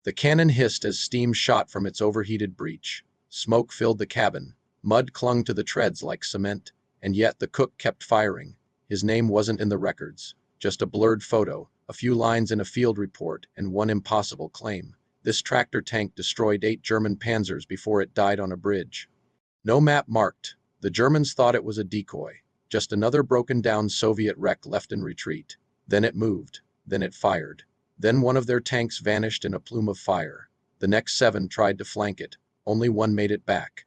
The cannon hissed as steam shot from its overheated breech. Smoke filled the cabin. Mud clung to the treads like cement, and yet the cook kept firing. His name wasn't in the records, just a blurred photo, a few lines in a field report, and one impossible claim. This tractor tank destroyed 8 German Panzers before it died on a bridge. No map marked. The Germans thought it was a decoy, just another broken-down Soviet wreck left in retreat. Then it moved. Then it fired. Then one of their tanks vanished in a plume of fire. The next 7 tried to flank it. Only one made it back.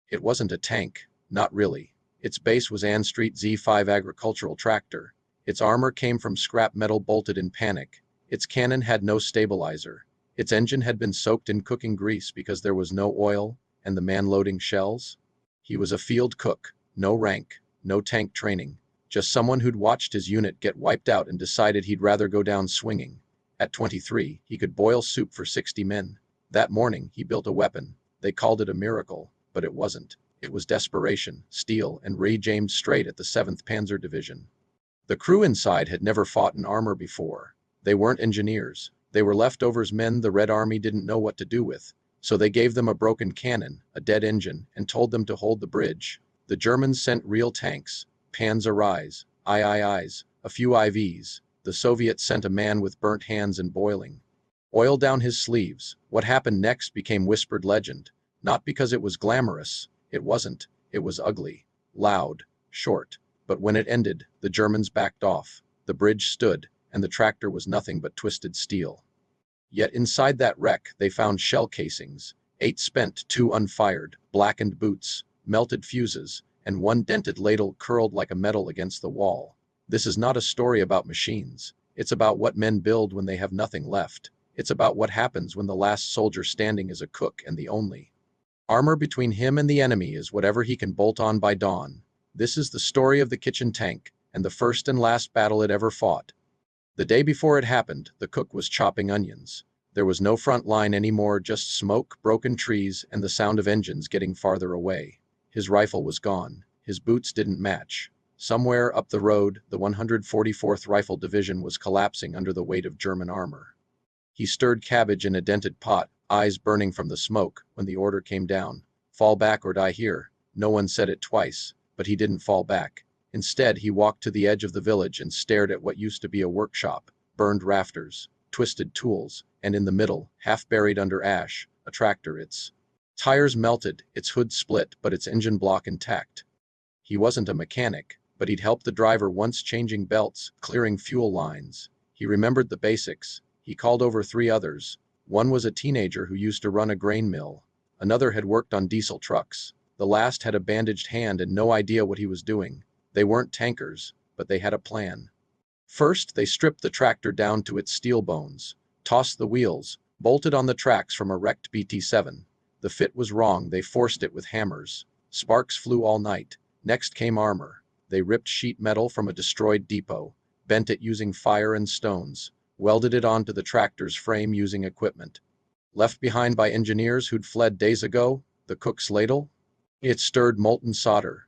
It wasn't a tank. Not really. Its base was Ann Street Z5 agricultural tractor. Its armor came from scrap metal bolted in panic. Its cannon had no stabilizer. Its engine had been soaked in cooking grease because there was no oil, and the man loading shells? He was a field cook. No rank. No tank training. Just someone who'd watched his unit get wiped out and decided he'd rather go down swinging. At 23, he could boil soup for 60 men. That morning, he built a weapon. They called it a miracle, but it wasn't. It was desperation, steel, and rage aimed straight at the 7th Panzer Division. The crew inside had never fought in armor before. They weren't engineers. They were leftovers men the Red Army didn't know what to do with. So they gave them a broken cannon, a dead engine, and told them to hold the bridge. The Germans sent real tanks. Panzers, IIIs, a few IVs. The Soviets sent a man with burnt hands and boiling oil down his sleeves. What happened next became whispered legend. Not because it was glamorous. It wasn't. It was ugly, loud, short. But when it ended, the Germans backed off. The bridge stood, and the tractor was nothing but twisted steel. Yet inside that wreck, they found shell casings. 8 spent, 2 unfired, blackened boots, melted fuses, and 1 dented ladle curled like a medal against the wall. This is not a story about machines. It's about what men build when they have nothing left. It's about what happens when the last soldier standing is a cook and the only armor between him and the enemy is whatever he can bolt on by dawn. This is the story of the kitchen tank, and the first and last battle it ever fought. The day before it happened, the cook was chopping onions. There was no front line anymore, just smoke, broken trees, and the sound of engines getting farther away. His rifle was gone. His boots didn't match. Somewhere up the road, the 144th Rifle Division was collapsing under the weight of German armor. He stirred cabbage in a dented pot, eyes burning from the smoke, when the order came down. Fall back or die here. No one said it twice, but he didn't fall back. Instead, he walked to the edge of the village and stared at what used to be a workshop. Burned rafters, twisted tools, and in the middle, half buried under ash, a tractor. Its tires melted, its hood split, but its engine block intact. He wasn't a mechanic, but he'd helped the driver once, changing belts, clearing fuel lines. He remembered the basics. He called over 3 others. One was a teenager who used to run a grain mill. Another had worked on diesel trucks. The last had a bandaged hand and no idea what he was doing. They weren't tankers, but they had a plan. First, they stripped the tractor down to its steel bones, tossed the wheels, bolted on the tracks from a wrecked BT-7. The fit was wrong. They forced it with hammers. Sparks flew all night. Next came armor. They ripped sheet metal from a destroyed depot, bent it using fire and stones, welded it onto the tractor's frame using equipment left behind by engineers who'd fled days ago. The cook's ladle? It stirred molten solder.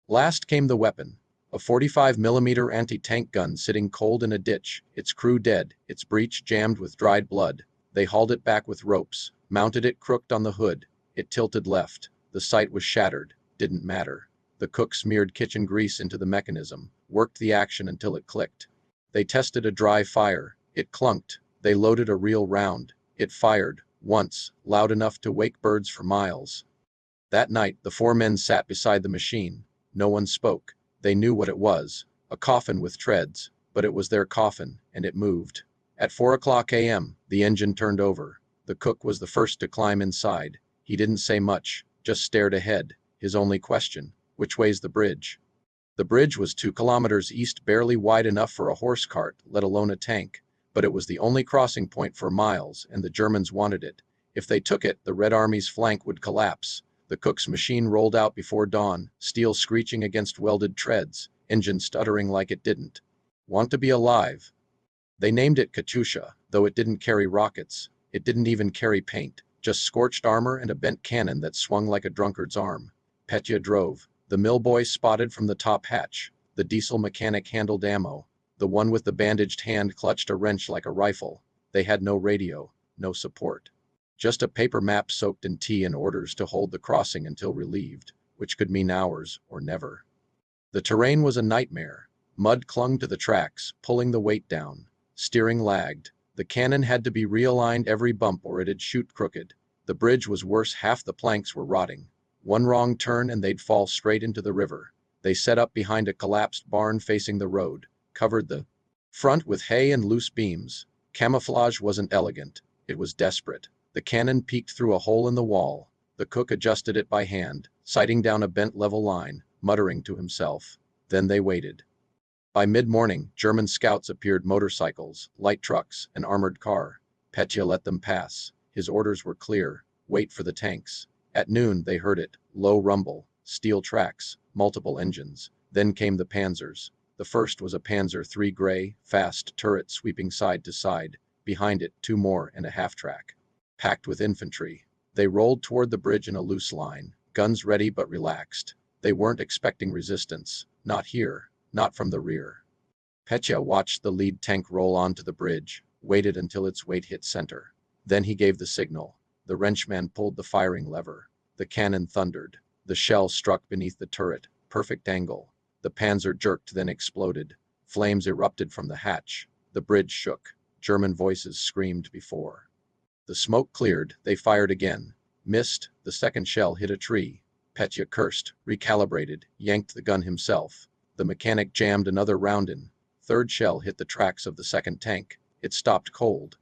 Last came the weapon, a 45mm anti-tank gun sitting cold in a ditch, its crew dead, its breech jammed with dried blood. They hauled it back with ropes, mounted it crooked on the hood. It tilted left. The sight was shattered. Didn't matter. The cook smeared kitchen grease into the mechanism, worked the action until it clicked. They tested a dry fire. It clunked. They loaded a real round. It fired, once, loud enough to wake birds for miles. That night, the 4 men sat beside the machine. No one spoke. They knew what it was, a coffin with treads, but it was their coffin, and it moved. At 4:00 a.m., the engine turned over. The cook was the first to climb inside. He didn't say much, just stared ahead. His only question, which way's the bridge? The bridge was 2 kilometers east, barely wide enough for a horse cart, let alone a tank. But it was the only crossing point for miles, and the Germans wanted it. If they took it, the Red Army's flank would collapse. The cook's machine rolled out before dawn, steel screeching against welded treads, engine stuttering like it didn't want to be alive. They named it Katyusha, though it didn't carry rockets. It didn't even carry paint, just scorched armor and a bent cannon that swung like a drunkard's arm. Petya drove. The mill boy spotted from the top hatch. The diesel mechanic handled ammo. The one with the bandaged hand clutched a wrench like a rifle. They had no radio, no support. Just a paper map soaked in tea and orders to hold the crossing until relieved, which could mean hours or never. The terrain was a nightmare. Mud clung to the tracks, pulling the weight down. Steering lagged. The cannon had to be realigned every bump or it'd shoot crooked. The bridge was worse, half the planks were rotting. One wrong turn and they'd fall straight into the river. They set up behind a collapsed barn facing the road, covered the front with hay and loose beams. Camouflage wasn't elegant, it was desperate. The cannon peeked through a hole in the wall. The cook adjusted it by hand, sighting down a bent level line, muttering to himself. Then they waited. By mid-morning, German scouts appeared, motorcycles, light trucks, an armored car. Petya let them pass. His orders were clear: wait for the tanks. At noon they heard it, low rumble, steel tracks, multiple engines. Then came the Panzers. The first was a Panzer III gray, fast turret sweeping side to side. Behind it, two more and a half-track, packed with infantry. They rolled toward the bridge in a loose line, guns ready but relaxed. They weren't expecting resistance. Not here, not from the rear. Petya watched the lead tank roll onto the bridge, waited until its weight hit center. Then he gave the signal. The wrenchman pulled the firing lever. The cannon thundered. The shell struck beneath the turret, perfect angle. The Panzer jerked, then exploded. Flames erupted from the hatch. The bridge shook. German voices screamed before. The smoke cleared. They fired again. Missed. The second shell hit a tree. Petya cursed, recalibrated, yanked the gun himself. The mechanic jammed another round in. Third shell hit the tracks of the second tank. It stopped cold.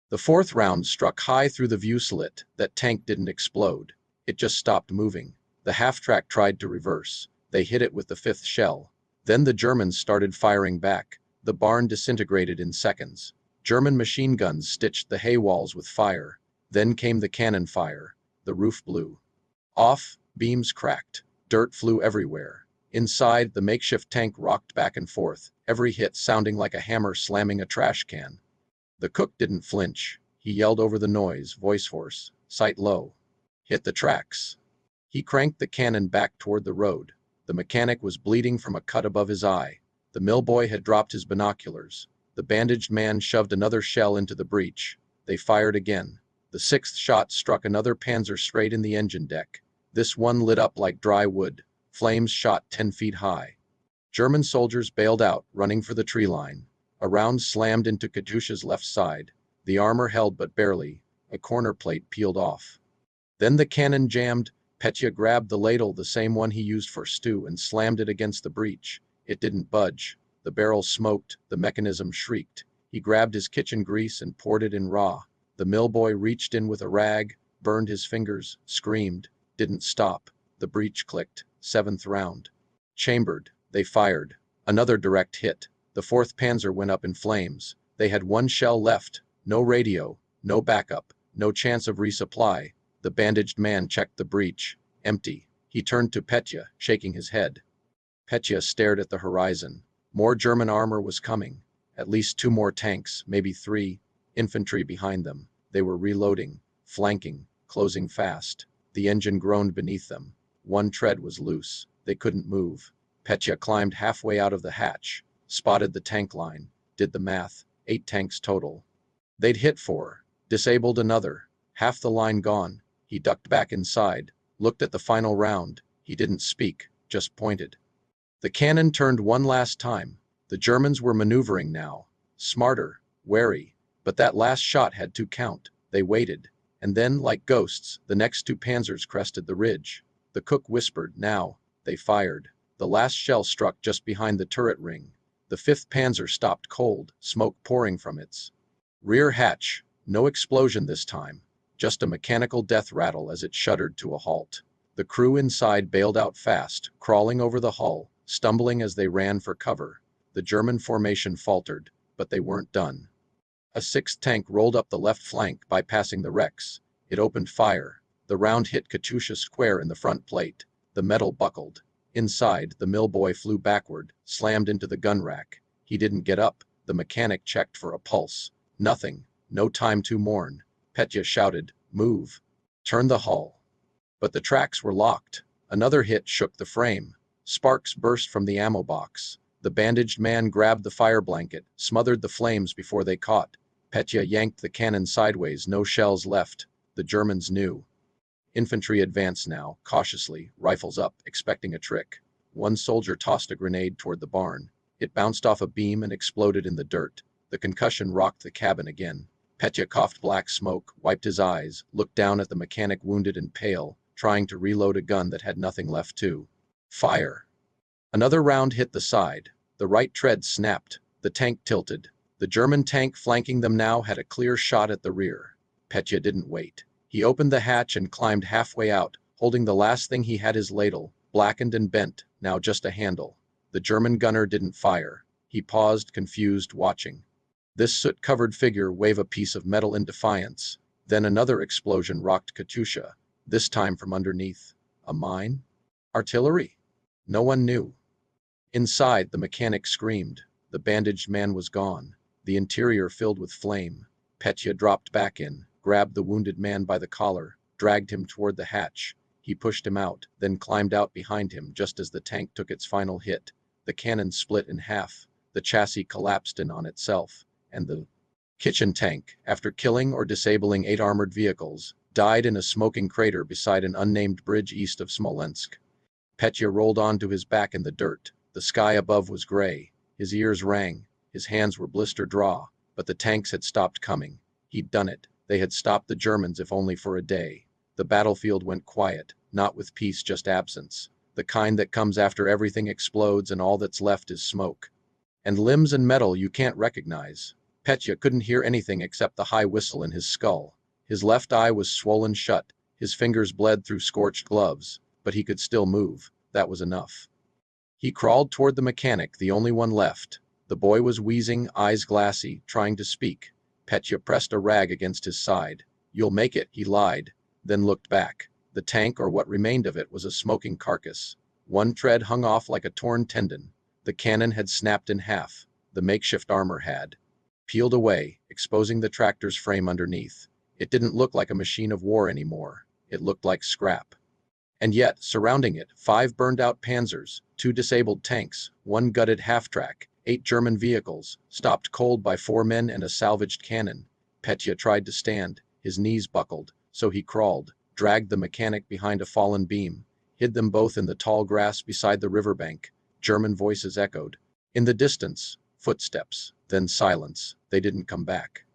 The fourth round struck high through the view slit. That tank didn't explode. It just stopped moving. The half-track tried to reverse. They hit it with the fifth shell. Then the Germans started firing back. The barn disintegrated in seconds. German machine guns stitched the hay walls with fire. Then came the cannon fire. The roof blew off, beams cracked. Dirt flew everywhere. Inside, the makeshift tank rocked back and forth, every hit sounding like a hammer slamming a trash can. The cook didn't flinch. He yelled over the noise, voice hoarse, sight low. Hit the tracks. He cranked the cannon back toward the road. The mechanic was bleeding from a cut above his eye. The mill boy had dropped his binoculars. The bandaged man shoved another shell into the breach. They fired again. The sixth shot struck another Panzer straight in the engine deck. This one lit up like dry wood. Flames shot 10 feet high. German soldiers bailed out, running for the tree line. A round slammed into Katyusha's left side. The armor held but barely. A corner plate peeled off. Then the cannon jammed. Petya grabbed the ladle, the same one he used for stew, and slammed it against the breech. It didn't budge. The barrel smoked. The mechanism shrieked. He grabbed his kitchen grease and poured it in raw. The mill boy reached in with a rag, burned his fingers, screamed. Didn't stop. The breech clicked. Seventh round. Chambered. They fired. Another direct hit. The 4th Panzer went up in flames. They had one shell left. No radio. No backup. No chance of resupply. The bandaged man checked the breech. Empty. He turned to Petya, shaking his head. Petya stared at the horizon. More German armor was coming. At least 2 more tanks, maybe 3. Infantry behind them. They were reloading, flanking, closing fast. The engine groaned beneath them. One tread was loose. They couldn't move. Petya climbed halfway out of the hatch, spotted the tank line, did the math. 8 tanks total. They'd hit 4, disabled another. Half the line gone. He ducked back inside, looked at the final round. He didn't speak, just pointed. The cannon turned one last time. The Germans were maneuvering now. Smarter, wary. But that last shot had to count. They waited. And then, like ghosts, the next 2 Panzers crested the ridge. The cook whispered, now. They fired. The last shell struck just behind the turret ring. The 5th Panzer stopped cold, smoke pouring from its rear hatch. No explosion this time. Just a mechanical death rattle as it shuddered to a halt. The crew inside bailed out fast, crawling over the hull, stumbling as they ran for cover. The German formation faltered, but they weren't done. A 6th tank rolled up the left flank, bypassing the wrecks. It opened fire. The round hit Katyusha square in the front plate. The metal buckled. Inside, the mill boy flew backward, slammed into the gun rack. He didn't get up. The mechanic checked for a pulse. Nothing. No time to mourn. Petya shouted, move. Turn the hull. But the tracks were locked. Another hit shook the frame. Sparks burst from the ammo box. The bandaged man grabbed the fire blanket, smothered the flames before they caught. Petya yanked the cannon sideways, no shells left. The Germans knew. Infantry advanced now, cautiously, rifles up, expecting a trick. One soldier tossed a grenade toward the barn. It bounced off a beam and exploded in the dirt. The concussion rocked the cabin again. Petya coughed black smoke, wiped his eyes, looked down at the mechanic wounded and pale, trying to reload a gun that had nothing left to fire. Another round hit the side. The right tread snapped. The tank tilted. The German tank flanking them now had a clear shot at the rear. Petya didn't wait. He opened the hatch and climbed halfway out, holding the last thing he had, his ladle, blackened and bent, now just a handle. The German gunner didn't fire. He paused, confused, watching. This soot-covered figure wave a piece of metal in defiance. Then another explosion rocked Katyusha, this time from underneath. A mine? Artillery? No one knew. Inside, the mechanic screamed. The bandaged man was gone. The interior filled with flame. Petya dropped back in, grabbed the wounded man by the collar, dragged him toward the hatch. He pushed him out, then climbed out behind him just as the tank took its final hit. The cannon split in half. The chassis collapsed in on itself, and the kitchen tank, after killing or disabling 8 armored vehicles, died in a smoking crater beside an unnamed bridge east of Smolensk. Petya rolled onto his back in the dirt. The sky above was gray. His ears rang. His hands were blister dry, but the tanks had stopped coming. He'd done it. They had stopped the Germans, if only for a day. The battlefield went quiet, not with peace, just absence. The kind that comes after everything explodes and all that's left is smoke. And limbs and metal you can't recognize. Petya couldn't hear anything except the high whistle in his skull. His left eye was swollen shut. His fingers bled through scorched gloves, but he could still move. That was enough. He crawled toward the mechanic, the only one left. The boy was wheezing, eyes glassy, trying to speak. Petya pressed a rag against his side. "You'll make it," he lied, then looked back. The tank, or what remained of it, was a smoking carcass. One tread hung off like a torn tendon. The cannon had snapped in half. The makeshift armor had peeled away, exposing the tractor's frame underneath. It didn't look like a machine of war anymore. It looked like scrap. And yet, surrounding it, 5 burned-out Panzers, 2 disabled tanks, 1 gutted half-track, 8 German vehicles, stopped cold by 4 men and a salvaged cannon. Petya tried to stand. His knees buckled, so he crawled, dragged the mechanic behind a fallen beam, hid them both in the tall grass beside the riverbank. German voices echoed. In the distance, footsteps, then silence. They didn't come back.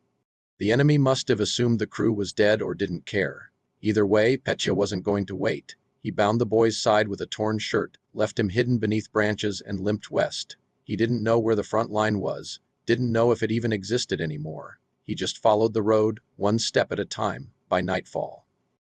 The enemy must have assumed the crew was dead or didn't care. Either way, Petya wasn't going to wait. He bound the boy's side with a torn shirt, left him hidden beneath branches, and limped west. He didn't know where the front line was, didn't know if it even existed anymore. He just followed the road, one step at a time. By nightfall,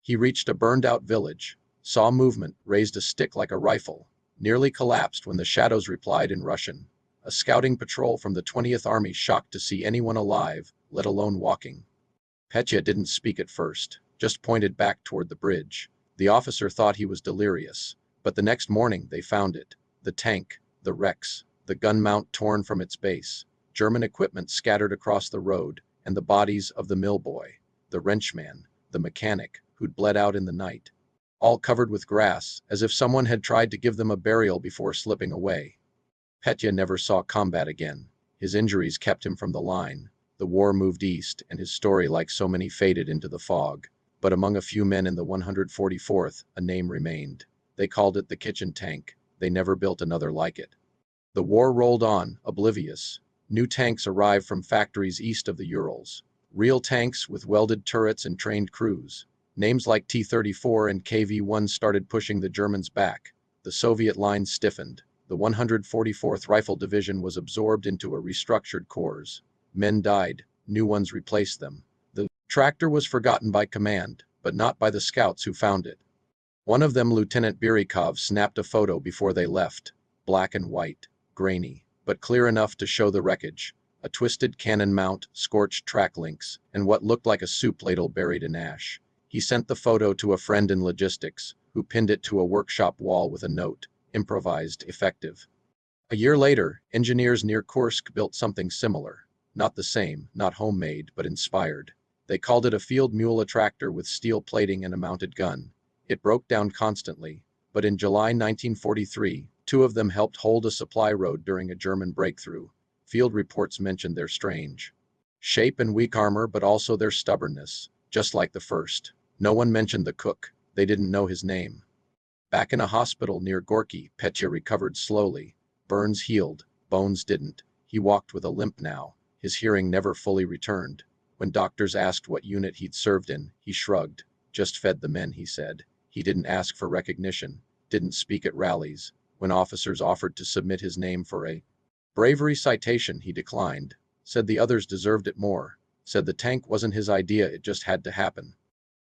he reached a burned-out village, saw movement, raised a stick like a rifle, nearly collapsed when the shadows replied in Russian. A scouting patrol from the 20th Army, shocked to see anyone alive, let alone walking. Petya didn't speak at first, just pointed back toward the bridge. The officer thought he was delirious, but the next morning they found it. The tank, the wrecks, the gun mount torn from its base, German equipment scattered across the road, and the bodies of the mill boy, the wrenchman, the mechanic, who'd bled out in the night. All covered with grass, as if someone had tried to give them a burial before slipping away. Petya never saw combat again. His injuries kept him from the line. The war moved east, and his story, like so many, faded into the fog. But among a few men in the 144th, a name remained. They called it the kitchen tank. They never built another like it. The war rolled on, oblivious. New tanks arrived from factories east of the Urals. Real tanks with welded turrets and trained crews. Names like T-34 and KV-1 started pushing the Germans back. The Soviet lines stiffened. The 144th Rifle Division was absorbed into a restructured corps. Men died. New ones replaced them. The tractor was forgotten by command, but not by the scouts who found it. One of them, Lieutenant Birikov, snapped a photo before they left. Black and white, grainy, but clear enough to show the wreckage. A twisted cannon mount, scorched track links, and what looked like a soup ladle buried in ash. He sent the photo to a friend in logistics, who pinned it to a workshop wall with a note, "Improvised, effective." A year later, engineers near Kursk built something similar. Not the same, not homemade, but inspired. They called it a field mule tractor with steel plating and a mounted gun. It broke down constantly, but in July 1943, 2 of them helped hold a supply road during a German breakthrough. Field reports mentioned their strange Shape and weak armor, but also their stubbornness, just like the first. No one mentioned the cook. They didn't know his name. Back in a hospital near Gorky, Petya recovered slowly. Burns healed, bones didn't. He walked with a limp now. His hearing never fully returned. When doctors asked what unit he'd served in, he shrugged. Just fed the men, he said. He didn't ask for recognition, didn't speak at rallies. When officers offered to submit his name for a bravery citation, he declined. Said the others deserved it more. Said the tank wasn't his idea, it just had to happen.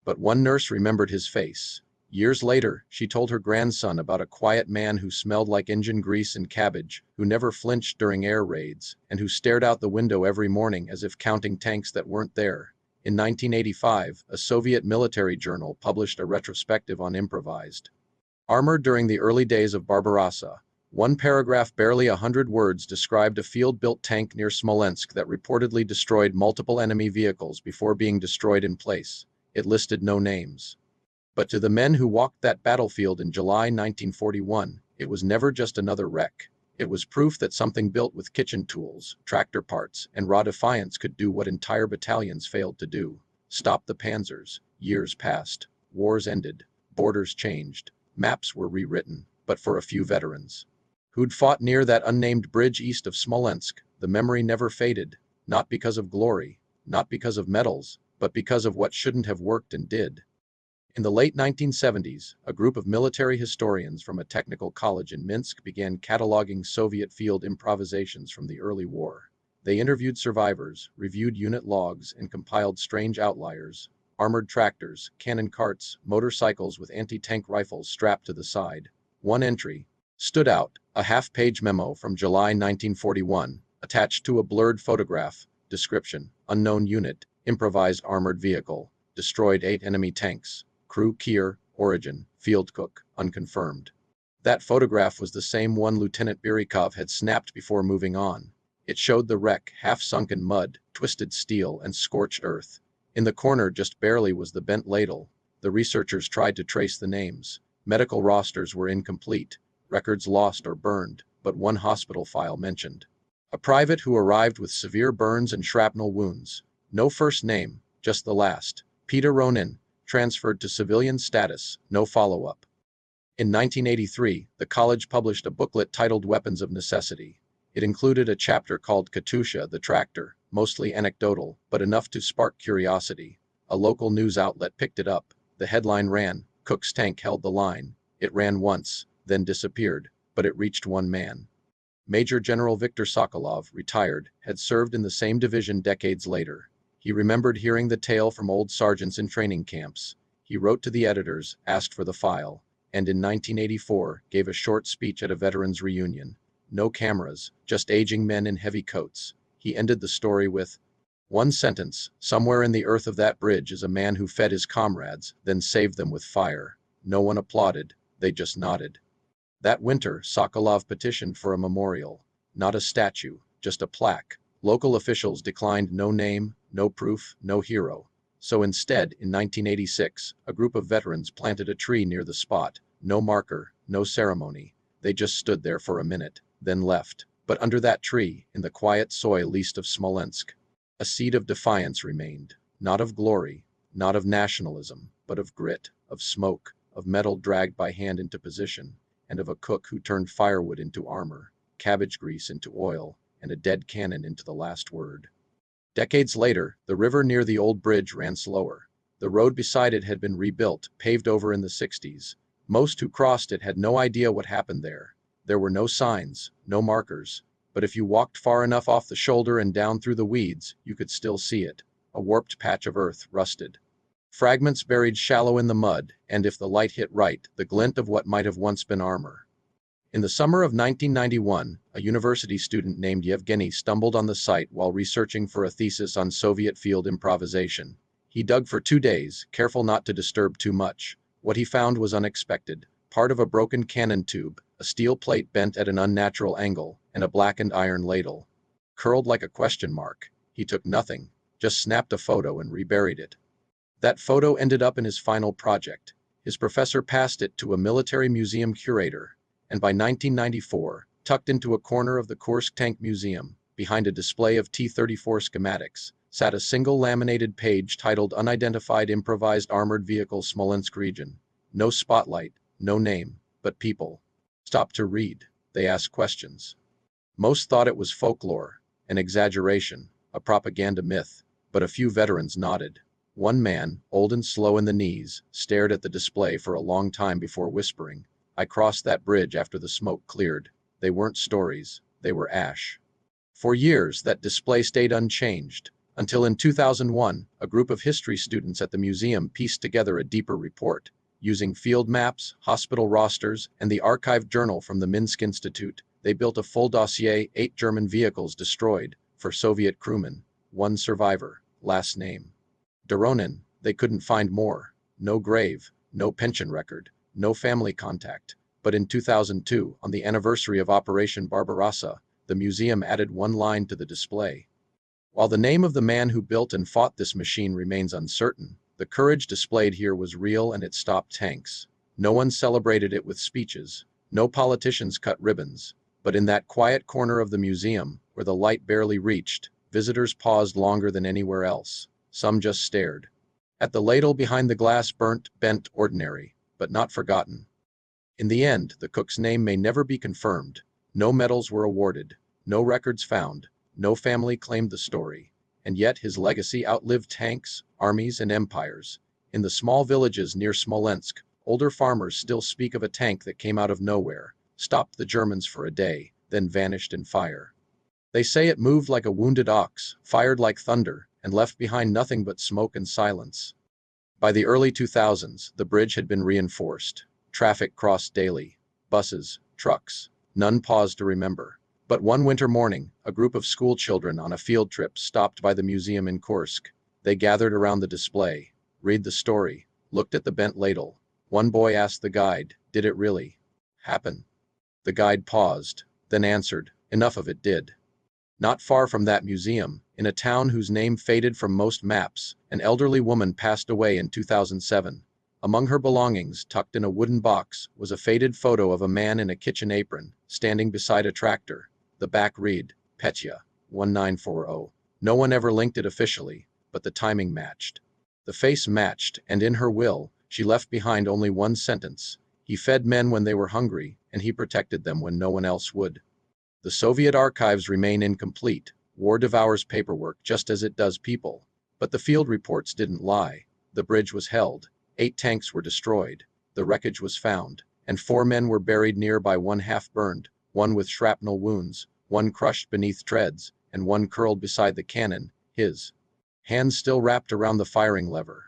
But one nurse remembered his face. Years later, she told her grandson about a quiet man who smelled like engine grease and cabbage, who never flinched during air raids, and who stared out the window every morning as if counting tanks that weren't there. In 1985, a Soviet military journal published a retrospective on improvised armor during the early days of Barbarossa. One paragraph, barely 100 words, described a field-built tank near Smolensk that reportedly destroyed multiple enemy vehicles before being destroyed in place. It listed no names. But to the men who walked that battlefield in July 1941, it was never just another wreck. It was proof that something built with kitchen tools, tractor parts, and raw defiance could do what entire battalions failed to do. Stop the Panzers. Years passed. Wars ended. Borders changed. Maps were rewritten. But for a few veterans who'd fought near that unnamed bridge east of Smolensk, the memory never faded. Not because of glory, not because of medals, but because of what shouldn't have worked and did. In the late 1970s, a group of military historians from a technical college in Minsk began cataloging Soviet field improvisations from the early war. They interviewed survivors, reviewed unit logs, and compiled strange outliers: armored tractors, cannon carts, motorcycles with anti-tank rifles strapped to the side. One entry stood out: a half-page memo from July 1941, attached to a blurred photograph. Description: unknown unit, improvised armored vehicle, destroyed 8 enemy tanks. Crew Kier, origin, field cook, unconfirmed. That photograph was the same one Lieutenant Birikov had snapped before moving on. It showed the wreck, half sunk in mud, twisted steel, and scorched earth. In the corner, just barely, was the bent ladle. The researchers tried to trace the names. Medical rosters were incomplete, records lost or burned, but one hospital file mentioned a private who arrived with severe burns and shrapnel wounds. No first name, just the last. Peter Ronin, transferred to civilian status, no follow-up. In 1983, the college published a booklet titled Weapons of Necessity. It included a chapter called Katusha, the tractor, mostly anecdotal, but enough to spark curiosity. A local news outlet picked it up. The headline ran, "Cook's tank held the line." It ran once, then disappeared, but it reached one man. Major General Viktor Sokolov, retired, had served in the same division decades later. He remembered hearing the tale from old sergeants in training camps. He wrote to the editors, asked for the file, and in 1984 gave a short speech at a veterans reunion. No cameras, just aging men in heavy coats. He ended the story with one sentence: "Somewhere in the earth of that bridge is a man who fed his comrades, then saved them with fire." No one applauded, they just nodded. That winter, Sokolov petitioned for a memorial. Not a statue, just a plaque. Local officials declined: no name, no proof, no hero. So instead, in 1986, a group of veterans planted a tree near the spot. No marker, no ceremony. They just stood there for a minute, then left. But under that tree, in the quiet soil east of Smolensk, a seed of defiance remained. Not of glory, not of nationalism, but of grit, of smoke, of metal dragged by hand into position, and of a cook who turned firewood into armor, cabbage grease into oil, and a dead cannon into the last word. Decades later, the river near the old bridge ran slower. The road beside it had been rebuilt, paved over in the 60s. Most who crossed it had no idea what happened there. There were no signs, no markers. But if you walked far enough off the shoulder and down through the weeds, you could still see it. A warped patch of earth, rusted. Fragments buried shallow in the mud, and if the light hit right, the glint of what might have once been armor. In the summer of 1991, a university student named Yevgeny stumbled on the site while researching for a thesis on Soviet field improvisation. He dug for 2 days, careful not to disturb too much. What he found was unexpected: part of a broken cannon tube, a steel plate bent at an unnatural angle, and a blackened iron ladle. Curled like a question mark. He took nothing, just snapped a photo and reburied it. That photo ended up in his final project. His professor passed it to a military museum curator, and by 1994, tucked into a corner of the Kursk Tank Museum, behind a display of T-34 schematics, sat a single laminated page titled Unidentified Improvised Armored Vehicle Smolensk Region. No spotlight, no name, but people. Stopped to read. They asked questions. Most thought it was folklore, an exaggeration, a propaganda myth, but a few veterans nodded. One man, old and slow in the knees, stared at the display for a long time before whispering, "I crossed that bridge after the smoke cleared." They weren't stories, they were ash. For years, that display stayed unchanged, until in 2001, a group of history students at the museum pieced together a deeper report. Using field maps, hospital rosters, and the archived journal from the Minsk Institute, they built a full dossier: 8 German vehicles destroyed, for Soviet crewmen, 1 survivor, last name Doronin. They couldn't find more. No grave, no pension record, no family contact. But in 2002, on the anniversary of Operation Barbarossa, the museum added one line to the display. While the name of the man who built and fought this machine remains uncertain, the courage displayed here was real, and it stopped tanks. No one celebrated it with speeches. No politicians cut ribbons. But in that quiet corner of the museum, where the light barely reached, visitors paused longer than anywhere else. Some just stared. At the ladle behind the glass, burnt, bent, ordinary, but not forgotten. In the end, the cook's name may never be confirmed. No medals were awarded. No records found. No family claimed the story. And yet his legacy outlived tanks, armies, and empires. In the small villages near Smolensk, older farmers still speak of a tank that came out of nowhere, stopped the Germans for a day, then vanished in fire. They say it moved like a wounded ox, fired like thunder, and left behind nothing but smoke and silence. By the early 2000s, the bridge had been reinforced. Traffic crossed daily. Buses, trucks. None paused to remember. But one winter morning, a group of school children on a field trip stopped by the museum in Kursk. They gathered around the display, read the story, looked at the bent ladle. One boy asked the guide, "Did it really happen?" The guide paused, then answered, "Enough of it did." Not far from that museum, in a town whose name faded from most maps, an elderly woman passed away in 2007. Among her belongings, tucked in a wooden box, was a faded photo of a man in a kitchen apron, standing beside a tractor. The back read, "Petya, 1940. No one ever linked it officially, but the timing matched. The face matched, and in her will, she left behind only one sentence: "He fed men when they were hungry, and he protected them when no one else would." The Soviet archives remain incomplete. War devours paperwork just as it does people. But the field reports didn't lie. The bridge was held. 8 tanks were destroyed. The wreckage was found, and 4 men were buried nearby, one half burned, one with shrapnel wounds, one crushed beneath treads, and one curled beside the cannon, his hands still wrapped around the firing lever.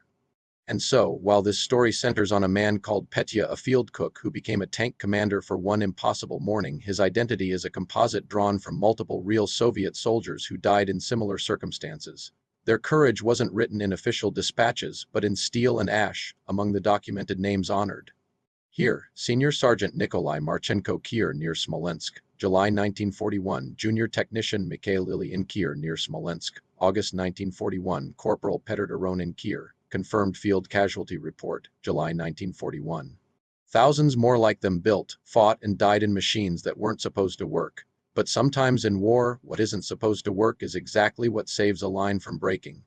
And so, while this story centers on a man called Petya, a field cook who became a tank commander for one impossible morning, his identity is a composite drawn from multiple real Soviet soldiers who died in similar circumstances. Their courage wasn't written in official dispatches, but in steel and ash, among the documented names honored. Here, Senior Sergeant Nikolai Marchenko, Kier near Smolensk, July 1941. Junior Technician Mikhail Ilyin, Kier near Smolensk, August 1941. Corporal Petr Doronin, Kier. Confirmed field casualty report, July 1941. Thousands more like them built, fought, and died in machines that weren't supposed to work. But sometimes in war, what isn't supposed to work is exactly what saves a line from breaking.